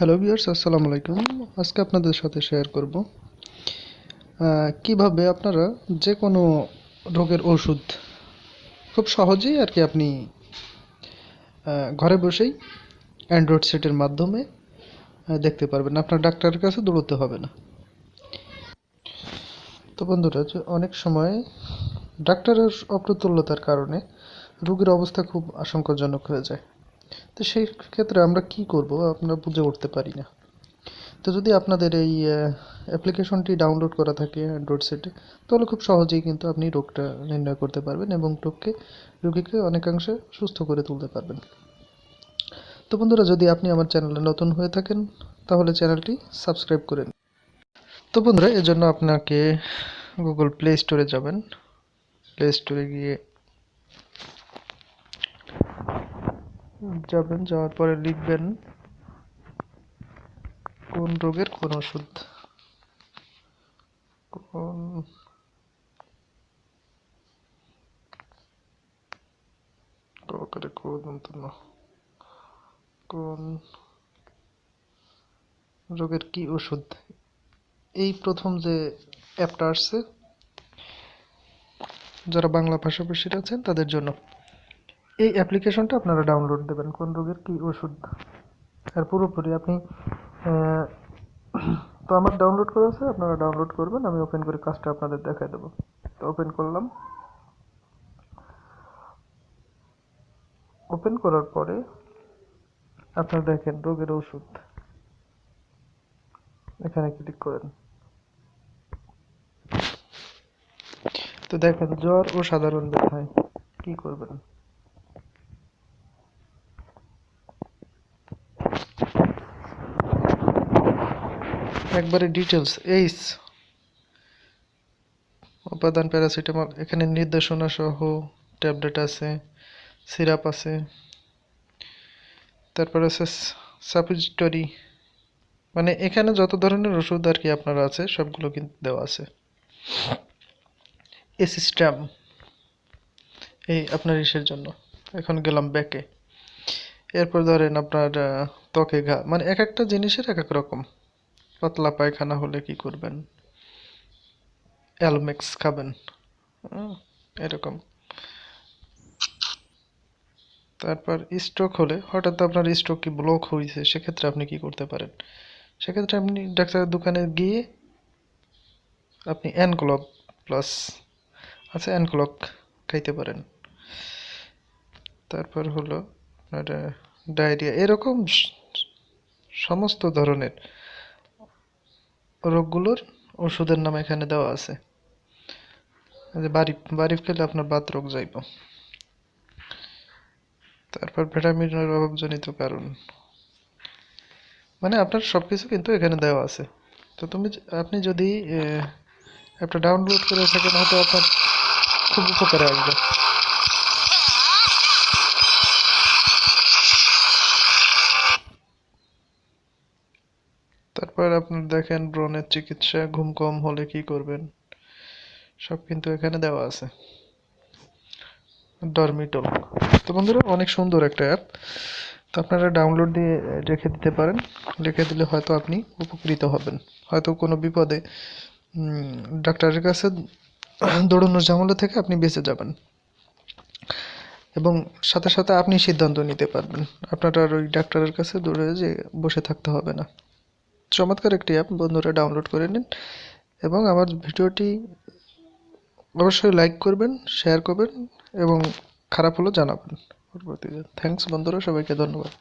Hello viewers, আসসালামু আলাইকুম। আজকে আপনাদের সাথে শেয়ার করব কিভাবে আপনারা যে কোনো রোগের ওষুধ খুব সহজেই আর কি আপনি ঘরে বসেই অ্যান্ড্রয়েড সেটের মাধ্যমে দেখতে পারবেন। আপনার ডাক্তারের কাছে দৌড়তে হবে না। তো বন্ধুরা, যে অনেক সময় ডাক্তারের অপ্রতুলতার কারণে রোগীর অবস্থা খুব আশঙ্কাজনক হয়ে যায়। তো সেই ক্ষেত্রে আমরা কি করব আমরা বুঝে উঠতে পারি না। তো যদি আপনাদের এই অ্যাপ্লিকেশনটি ডাউনলোড করা থাকে অ্যান্ড্রয়েড সেটে, তাহলে খুব সহজেই কিন্তু আপনি রোগটা নির্ণয় করতে পারবেন এবং রোগীকে অনেকাংশে সুস্থ করে তুলতে পারবেন। তো বন্ধুরা, যদি আপনি আমার চ্যানেলে নতুন হয়ে থাকেন তাহলে চ্যানেলটি সাবস্ক্রাইব করে নিন। তো বন্ধুরা, এজন্য আপনাকে গুগল প্লে স্টোরে যাবেন। প্লে স্টোরে যাওয়ার পরে লিখবেন কোন রোগের কোন ওষুধ, কোন কোন রোগের কি ওষুধ, এই প্রথম যে অ্যাপটা আসছে যারা বাংলা ভাষাভাষীর আছেন তাদের জন্য এই অ্যাপ্লিকেশনটা আপনারা ডাউনলোড দেবেন, কোন রোগের কি ওষুধ। আর পুরোপুরি আপনি আহ, তো আমার ডাউনলোড করা আছে, আপনারা ডাউনলোড করবেন। আমি ওপেন করে কাজটা আপনাদের দেখাই দেবো। তো ওপেন করলাম। ওপেন করার পরে আপনারা দেখেন রোগের ওষুধ, এখানে ক্লিক করেন। তো দেখেন জ্বর ও সাধারণ ব্যথায় কি করবেন। একবারে ডিটেলস এইস উপাদান প্যারাসিটামল, এখানে নির্দেশনা সহ ট্যাবলেট আছে, সিরাপ আছে, তারপর আছে সাপোজিটরি, মানে এখানে যত ধরনের ওষুধ আর কি আপনার আছে সবগুলো কিন্তু দেওয়া আছে। এসিস্ট্যাম এই আপনার ইসের জন্য। এখন গেলাম ব্যাকে। এরপর ধরেন আপনার ত্বকে ঘা, মানে এক একটা জিনিসের এক এক রকম। পাতলা পায়খানা হলে কি করবেন, অ্যালমেক্স খাবেন, এরকম। তারপর স্ট্রোক হলে, হঠাৎ আপনার স্ট্রোক কি ব্লক হয়েছে, সেক্ষেত্রে আপনি কি করতে পারেন। সেক্ষেত্রে আপনি ডাক্তারের দোকানে গিয়ে আপনি অ্যানক্লক প্লাস আছে, অ্যানক্লক খাইতে পারেন। তারপর হলো আপনার ডায়রিয়া, এরকম সমস্ত ধরনের রোগগুলোর ওষুধের নাম এখানে দেওয়া আছে। যে বারিফ খেলে আপনার বাত রোগ যাইব। তারপর ভিটামিনের অভাবজনিত কারণ, মানে আপনার সবকিছু কিন্তু এখানে দেওয়া আছে। তো আপনি যদি অ্যাপটা ডাউনলোড করে থাকেন হয়তো আপনার খুব উপকারে আসবে। তারপর আপনার দেখেন ব্রণের চিকিৎসা, ঘুম কম হলে কি করবেন, সব কিন্তু এখানে দেওয়া আছে। ডরমিটল। তো বন্ধুরা, অনেক সুন্দর একটা অ্যাপ। তো আপনারা ডাউনলোড দিয়ে রেখে দিতে পারেন। রেখে দিলে হয়তো আপনি উপকৃত হবেন। হয়তো কোনো বিপদে ডাক্তারের কাছে দৌড়ানোর ঝামেলা থেকে আপনি বেঁচে যাবেন এবং সাথে সাথে আপনি সিদ্ধান্ত নিতে পারবেন। আপনার আর ওই ডাক্তারের কাছে দৌড়ে যে বসে থাকতে হবে না। চমৎকার একটি অ্যাপ, বন্ধুরা ডাউনলোড করে নিন এবং আমার ভিডিওটি অবশ্যই লাইক করবেন, শেয়ার করবেন এবং খারাপ হলে জানাবেন পরবর্তীতে। থ্যাঙ্কস বন্ধুরা, সবাইকে ধন্যবাদ।